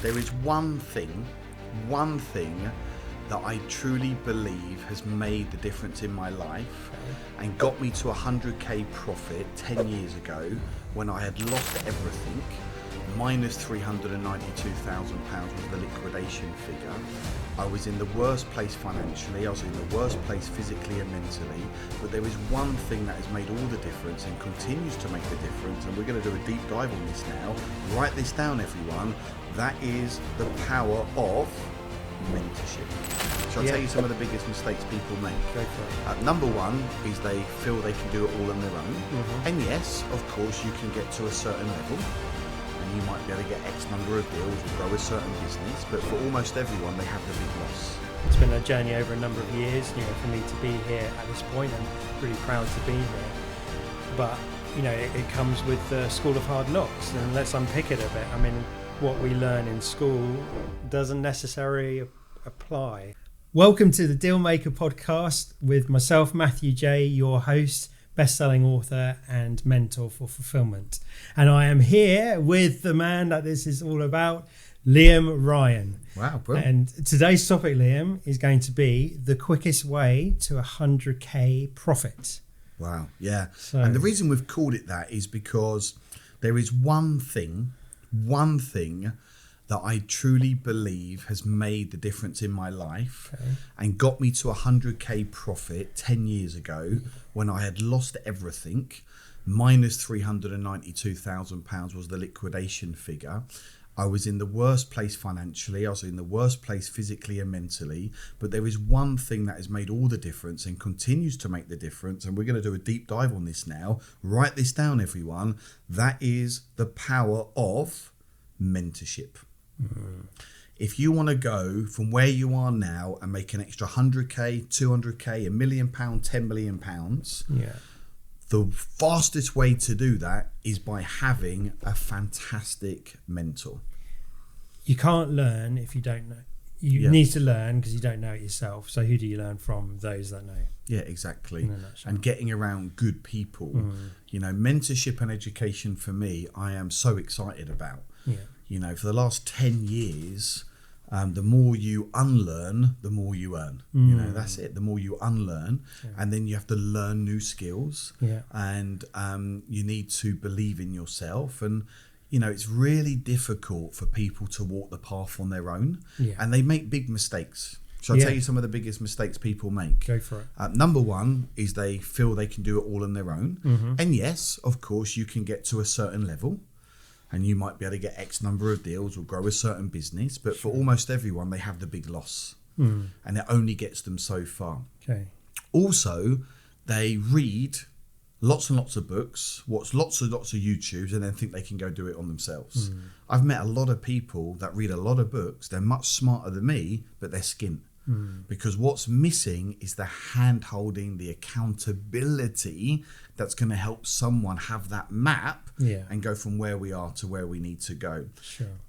There is one thing that I truly believe has made the difference in my life and got me to 100k profit 10 years ago when I had lost everything. Minus £392,000 was the liquidation figure. I was in the worst place financially, I was in the worst place physically and mentally, but there is one thing that has made all the difference and continues to make the difference, and we're going to do a deep dive on this now. Write this down, everyone. That is the power of mentorship. Shall I tell you some of the biggest mistakes people make? Go for it. Number one is they feel they can do it all on their own. And yes, of course, you can get to a certain level and you might be able to get X number of deals or grow a certain business, but for almost everyone, they have the big loss. It's been a journey over a number of years, for me to be here at this point. I'm really proud to be here. But, it comes with the school of hard knocks, and let's unpick it a bit. I mean, what we learn in school doesn't necessarily apply. Welcome to the Dealmaker podcast with myself, Matthew J, your host, best-selling author and mentor for fulfillment. And I am here with the man that this is all about, Liam Ryan. Wow, brilliant. And today's topic, Liam, is going to be the quickest way to 100k profit. Wow, yeah. So, and the reason we've called it that is because there is one thing that I truly believe has made the difference in my life and got me to 100k profit 10 years ago when I had lost everything. Minus £392,000 was the liquidation figure. I was in the worst place financially, I was in the worst place physically and mentally, but there is one thing that has made all the difference and continues to make the difference, and we're going to do a deep dive on this now. Write this down, everyone. That is the power of mentorship. If you want to go from where you are now and make an extra 100k, 200k, £1 million, £10 million, the fastest way to do that is by having a fantastic mentor. You can't learn if you don't know. You need to learn because you don't know it yourself. So who do you learn from? Those that know. Yeah, exactly. And getting around good people. Mentorship and education for me, I am so excited about. For the last 10 years, the more you unlearn, the more you earn. That's it. The more you unlearn, and then you have to learn new skills. And you need to believe in yourself. And it's really difficult for people to walk the path on their own, and they make big mistakes. Shall I tell you some of the biggest mistakes people make? Go for it. Number one is they feel they can do it all on their own. And yes, of course, you can get to a certain level and you might be able to get X number of deals or grow a certain business, but for almost everyone, they have the big loss. And it only gets them so far. Also, they read lots and lots of books, watch lots of YouTubes, and then think they can go do it on themselves. I've met a lot of people that read a lot of books. They're much smarter than me, but they're skint. Because what's missing is the hand-holding, the accountability that's going to help someone have that map and go from where we are to where we need to go.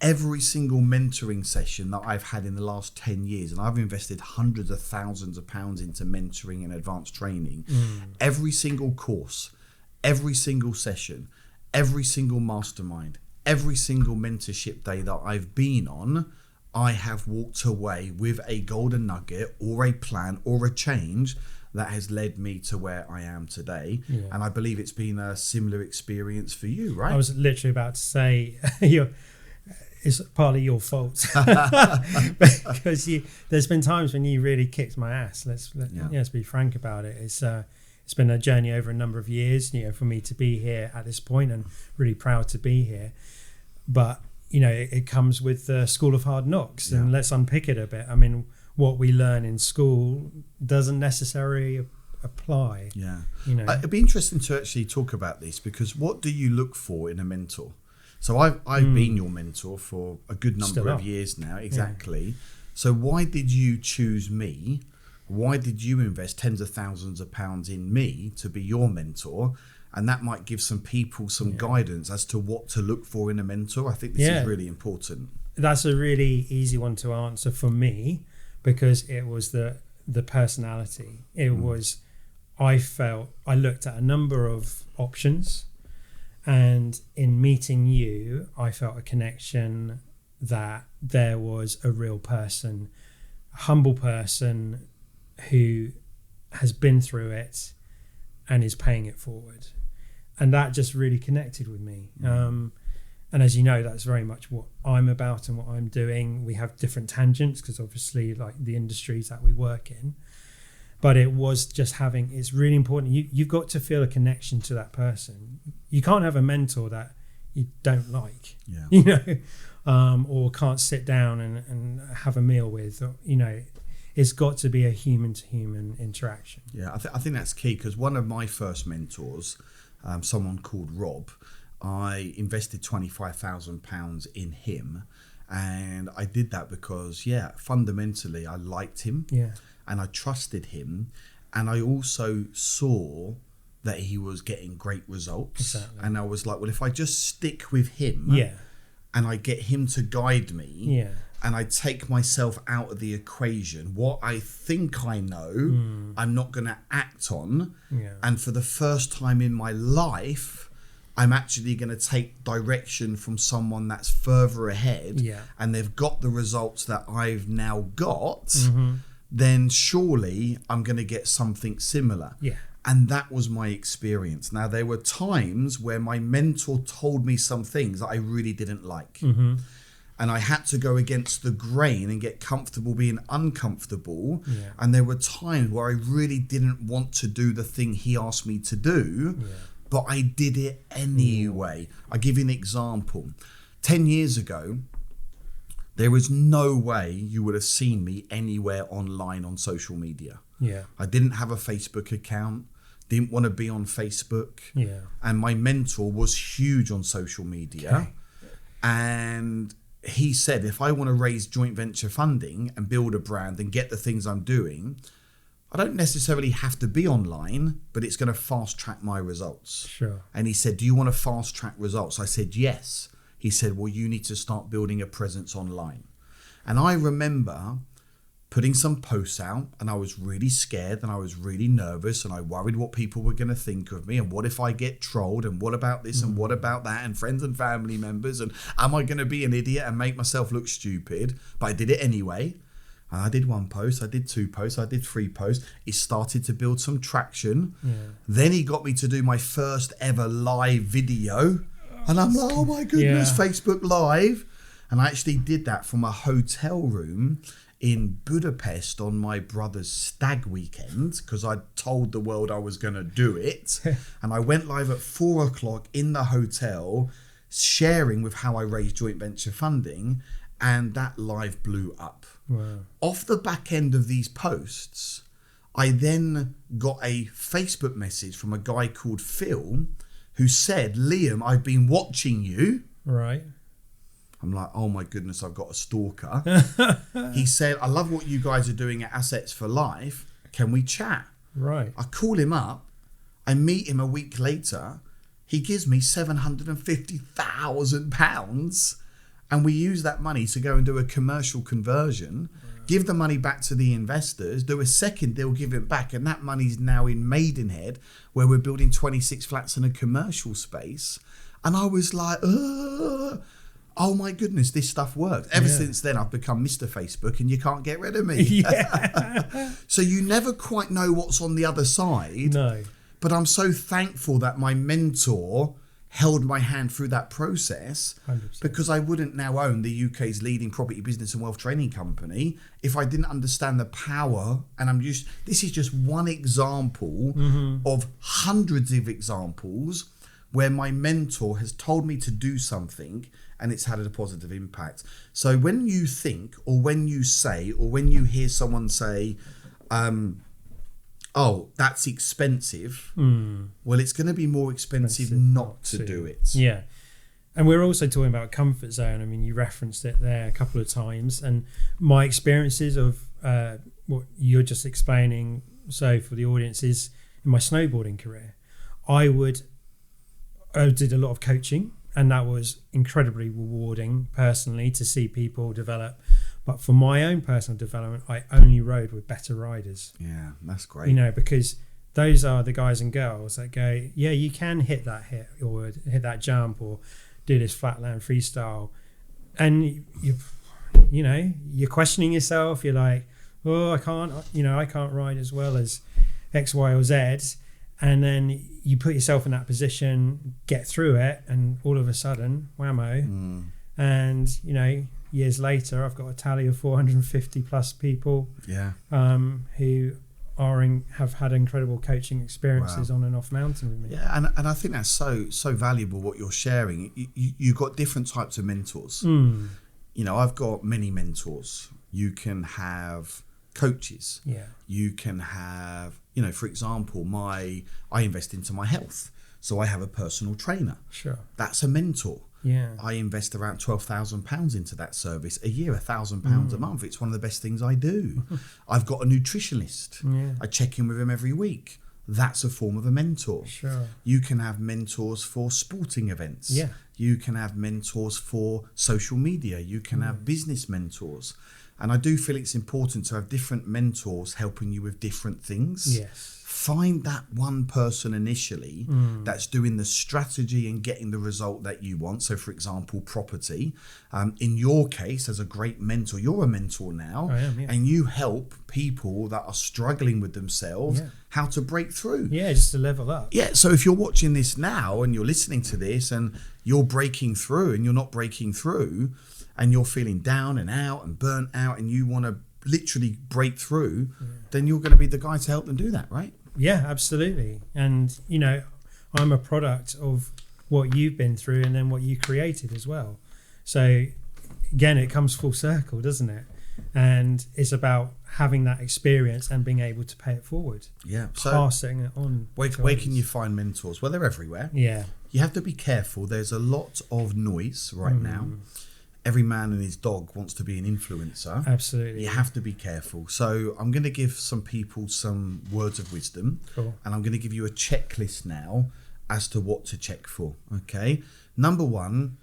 Every single mentoring session that I've had in the last 10 years, and I've invested hundreds of thousands of pounds into mentoring and advanced training, every single course, every single session, every single mastermind, every single mentorship day that I've been on, I have walked away with a golden nugget or a plan or a change that has led me to where I am today. And I believe it's been a similar experience for you, right? I was literally about to say, it's partly your fault. Because there's been times when you really kicked my ass. Let's be frank about it. It's been a journey over a number of years, for me to be here at this point, and really proud to be here. But it comes with the school of hard knocks, and let's unpick it a bit. I mean, what we learn in school doesn't necessarily apply. It'd be interesting to actually talk about this, because what do you look for in a mentor? So I've been your mentor for a good number of years now. So why did you choose me? Why did you invest tens of thousands of pounds in me to be your mentor? And that might give some people some guidance as to what to look for in a mentor. I think this is really important. That's a really easy one to answer for me, because it was the personality. It was, I looked at a number of options, and in meeting you, I felt a connection that there was a real person, a humble person who has been through it and is paying it forward. And that just really connected with me. And as you know, that's very much what I'm about and what I'm doing. We have different tangents because obviously like the industries that we work in. But it was just it's really important. You've got to feel a connection to that person. You can't have a mentor that you don't like, or can't sit down and have a meal with, it's got to be a human to human interaction. Yeah, I think that's key, because one of my first mentors, someone called Rob, I invested £25,000 in him, and I did that because fundamentally I liked him, and I trusted him, and I also saw that he was getting great results. Exactly. And I was like, well, if I just stick with him, and I get him to guide me, and I take myself out of the equation, what I think I know, I'm not going to act on. And for the first time in my life, I'm actually going to take direction from someone that's further ahead, and they've got the results that I've now got, then surely I'm going to get something similar. And that was my experience. Now, there were times where my mentor told me some things that I really didn't like. And I had to go against the grain and get comfortable being uncomfortable. And there were times where I really didn't want to do the thing he asked me to do, but I did it anyway. I'll give you an example. 10 years ago, there was no way you would have seen me anywhere online on social media. I didn't have a Facebook account, didn't want to be on Facebook. And my mentor was huge on social media. And he said, if I want to raise joint venture funding and build a brand and get the things I'm doing, I don't necessarily have to be online, but it's going to fast track my results. And he said, do you want to fast track results? I said, yes. He said, well, you need to start building a presence online. And I remember putting some posts out, and I was really scared and I was really nervous, and I worried what people were going to think of me, and what if I get trolled, and what about this and what about that, and friends and family members, and am I going to be an idiot and make myself look stupid? But I did it anyway. And I did one post, I did two posts, I did three posts. It started to build some traction. Then he got me to do my first ever live video. And I'm like, oh my goodness, Facebook Live. And I actually did that from a hotel room in Budapest on my brother's stag weekend, because I told the world I was going to do it. And I went live at 4:00 in the hotel, sharing with how I raised joint venture funding. And that live blew up. Off the back end of these posts, I then got a Facebook message from a guy called Phil, who said, Liam, I've been watching you. I'm like, oh my goodness, I've got a stalker. He said, I love what you guys are doing at Assets for Life. Can we chat? I call him up. I meet him a week later. He gives me £750,000. And we use that money to go and do a commercial conversion, give the money back to the investors, do a second deal, give it back. And that money's now in Maidenhead, where we're building 26 flats in a commercial space. And I was like, oh my goodness, this stuff works. Ever since then, I've become Mr. Facebook, and you can't get rid of me. So you never quite know what's on the other side. But I'm so thankful that my mentor held my hand through that process, 100%. Because I wouldn't now own the UK's leading property business and wealth training company if I didn't understand the power. And this is just one example of hundreds of examples where my mentor has told me to do something and it's had a positive impact. So when you think, or when you say, or when you hear someone say, oh, that's expensive. Well, it's going to be more expensive not to do it. And we're also talking about comfort zone. I mean, you referenced it there a couple of times. And my experiences of what you're just explaining, so for the audience, is in my snowboarding career. I did a lot of coaching, and that was incredibly rewarding personally to see people develop. But for my own personal development, I only rode with better riders. Yeah, that's great. Because those are the guys and girls that go, yeah, you can hit that hit or hit that jump or do this flatland freestyle and you're questioning yourself. You're like, oh, I can't ride as well as X, Y, or Z. And then you put yourself in that position, get through it, and all of a sudden, whammo. And, years later, I've got a tally of 450 plus people who have had incredible coaching experiences on and off mountain with me. Yeah, and I think that's so valuable what you're sharing. You've got different types of mentors. I've got many mentors. You can have coaches. Yeah. You can have, for example, I invest into my health. So I have a personal trainer. Sure. That's a mentor. Yeah. I invest around £12,000 into that service a year, £1,000 a month. It's one of the best things I do. I've got a nutritionist. Yeah. I check in with him every week. That's a form of a mentor. Sure. You can have mentors for sporting events. Yeah. You can have mentors for social media. You can have business mentors. And I do feel it's important to have different mentors helping you with different things. Yes. Find that one person initially that's doing the strategy and getting the result that you want. So, for example, property. In your case, as a great mentor, you're a mentor now. I am, yeah. And you help people that are struggling with themselves how to break through. Yeah, just to level up. Yeah, so if you're watching this now and you're listening to this and you're breaking through and you're not breaking through and you're feeling down and out and burnt out and you want to literally break through, then you're going to be the guy to help them do that, right? Yeah, absolutely. And, I'm a product of what you've been through and then what you created as well. So, again, it comes full circle, doesn't it? And it's about having that experience and being able to pay it forward. Yeah. So passing it on. Where can you find mentors? Well, they're everywhere. Yeah. You have to be careful. There's a lot of noise right now. Every man and his dog wants to be an influencer. Absolutely. You have to be careful. So I'm going to give some people some words of wisdom. Cool. And I'm going to give you a checklist now as to what to check for. Okay. Number one,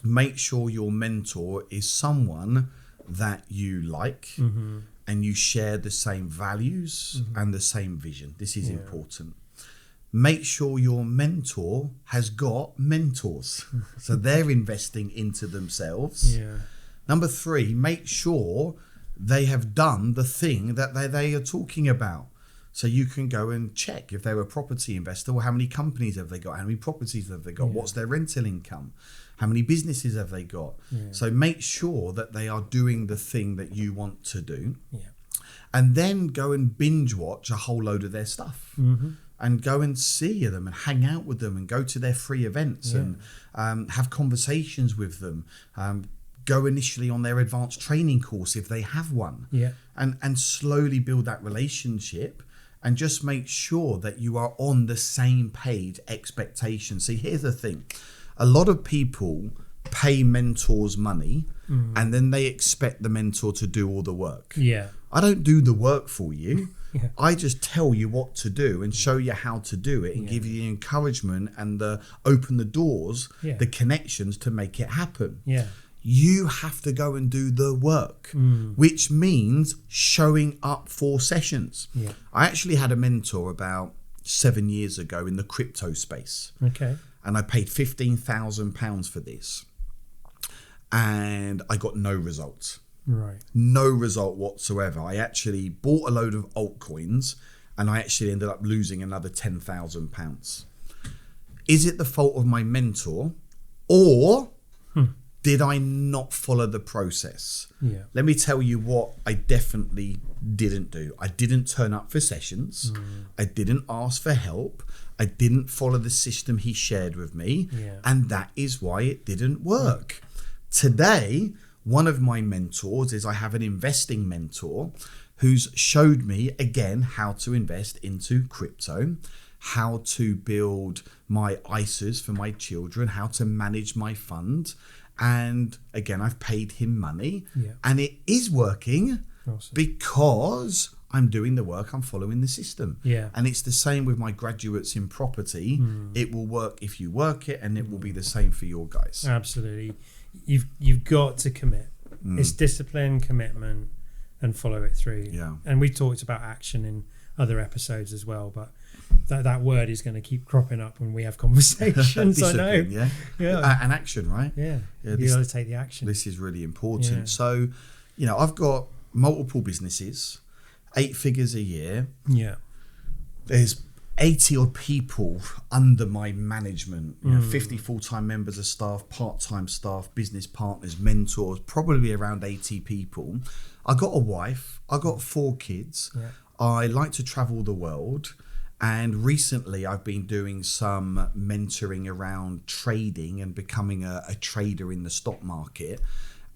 make sure your mentor is someone that you like and you share the same values and the same vision. This is important. Make sure your mentor has got mentors. So they're investing into themselves. Yeah. Number three, make sure they have done the thing that they are talking about. So you can go and check if they're a property investor, well, how many companies have they got? How many properties have they got? What's their rental income? How many businesses have they got? So make sure that they are doing the thing that you want to do. And then go and binge watch a whole load of their stuff. And go and see them and hang out with them and go to their free events and have conversations with them. Go initially on their advanced training course if they have one. And slowly build that relationship and just make sure that you are on the same page expectation. See, here's the thing. A lot of people pay mentors money and then they expect the mentor to do all the work. I don't do the work for you. I just tell you what to do and show you how to do it and give you the encouragement and open the doors, the connections to make it happen. You have to go and do the work, which means showing up for sessions. I actually had a mentor about 7 years ago in the crypto space. And I paid £15,000 for this. And I got no results. No result whatsoever. I actually bought a load of altcoins and I actually ended up losing another £10,000. Is it the fault of my mentor or did I not follow the process? Let me tell you what I definitely didn't do. I didn't turn up for sessions. I didn't ask for help. I didn't follow the system he shared with me. And that is why it didn't work. Today, one of my mentors is I have an investing mentor who's showed me again how to invest into crypto, how to build my ISAs for my children, how to manage my fund. And again, I've paid him money and it is working because I'm doing the work, I'm following the system. And it's the same with my graduates in property. It will work if you work it and it will be the same for your guys. Absolutely. You've got to commit. It's discipline, commitment, and follow it through. And we talked about action in other episodes as well, but that word is going to keep cropping up when we have conversations. I know. And action, right? Yeah, you got to take the action. This is really important. Yeah. So, I've got multiple businesses, 8 figures a year. Yeah. There's 80 odd people under my management, 50 full-time members of staff, part-time staff, business partners, mentors, probably around 80 people. I got a wife, I got 4 kids. Yeah. I like to travel the world. And recently I've been doing some mentoring around trading and becoming a trader in the stock market.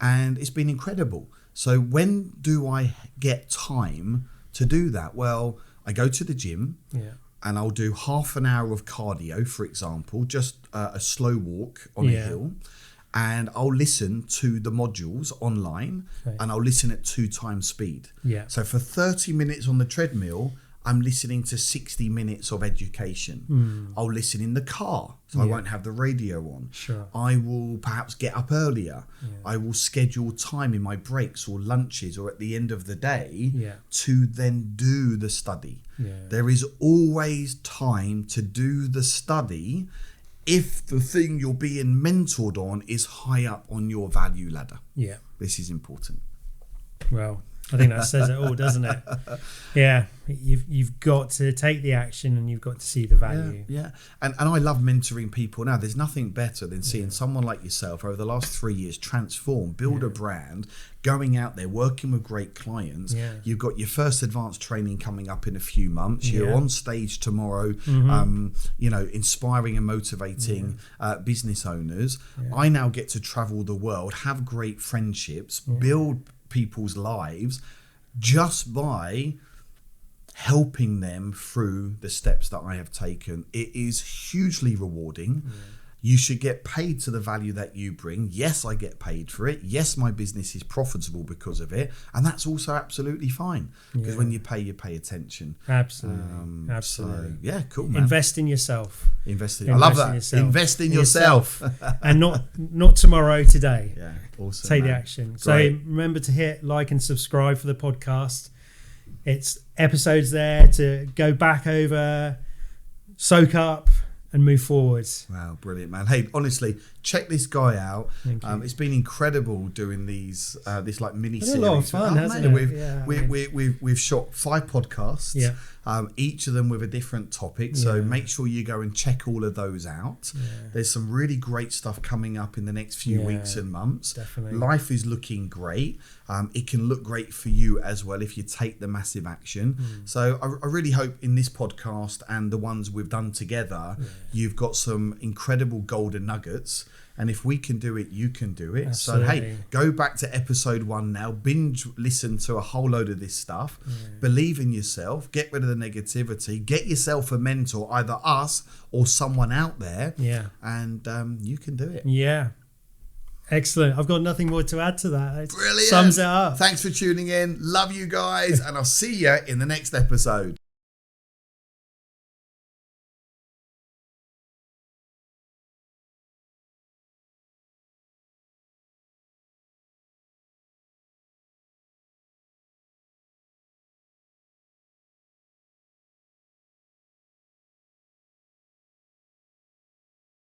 And it's been incredible. So when do I get time to do that? Well, I go to the gym. Yeah. And I'll do half an hour of cardio, for example, just a slow walk on a hill. And I'll listen to the modules online, and I'll listen at 2 times speed. Yeah. So for 30 minutes on the treadmill, I'm listening to 60 minutes of education. I'll listen in the car, so I won't have the radio on. Sure. I will perhaps get up earlier. Yeah. I will schedule time in my breaks or lunches or at the end of the day to then do the study. Yeah. There is always time to do the study if the thing you're being mentored on is high up on your value ladder. Yeah. This is important. Well, I think that says it all, doesn't it? Yeah, you've got to take the action and you've got to see the value. Yeah. And I love mentoring people now. There's nothing better than seeing someone like yourself over the last 3 years transform, build a brand, going out there, working with great clients. Yeah. You've got your first advanced training coming up in a few months. You're on stage tomorrow, inspiring and motivating business owners. Yeah. I now get to travel the world, have great friendships, build people's lives just by helping them through the steps that I have taken. It is hugely rewarding. You should get paid to the value that you bring. Yes, I get paid for it. Yes, my business is profitable because of it. And that's also absolutely fine. Because when you pay attention. Absolutely. So, yeah, cool, man. Invest in yourself. I love that. Invest in yourself. And not tomorrow, today. Yeah, awesome. Take the action. So remember to hit like and subscribe for the podcast. It's episodes there to go back over, soak up, and move forwards. Wow, brilliant, man. Hey, honestly, check this guy out. It's been incredible doing this like mini series. It's a lot of fun, hasn't it? We've shot 5 podcasts. Yeah. Each of them with a different topic. So make sure you go and check all of those out. Yeah. There's some really great stuff coming up in the next few weeks and months. Definitely. Life is looking great. It can look great for you as well if you take the massive action. So I really hope in this podcast and the ones we've done together, you've got some incredible golden nuggets. And if we can do it, you can do it. Absolutely. So, hey, go back to episode 1 now. Binge listen to a whole load of this stuff. Believe in yourself. Get rid of the negativity. Get yourself a mentor, either us or someone out there. Yeah. And you can do it. Yeah. Excellent. I've got nothing more to add to that. It Brilliant. Sums it up. Thanks for tuning in. Love you guys. And I'll see you in the next episode.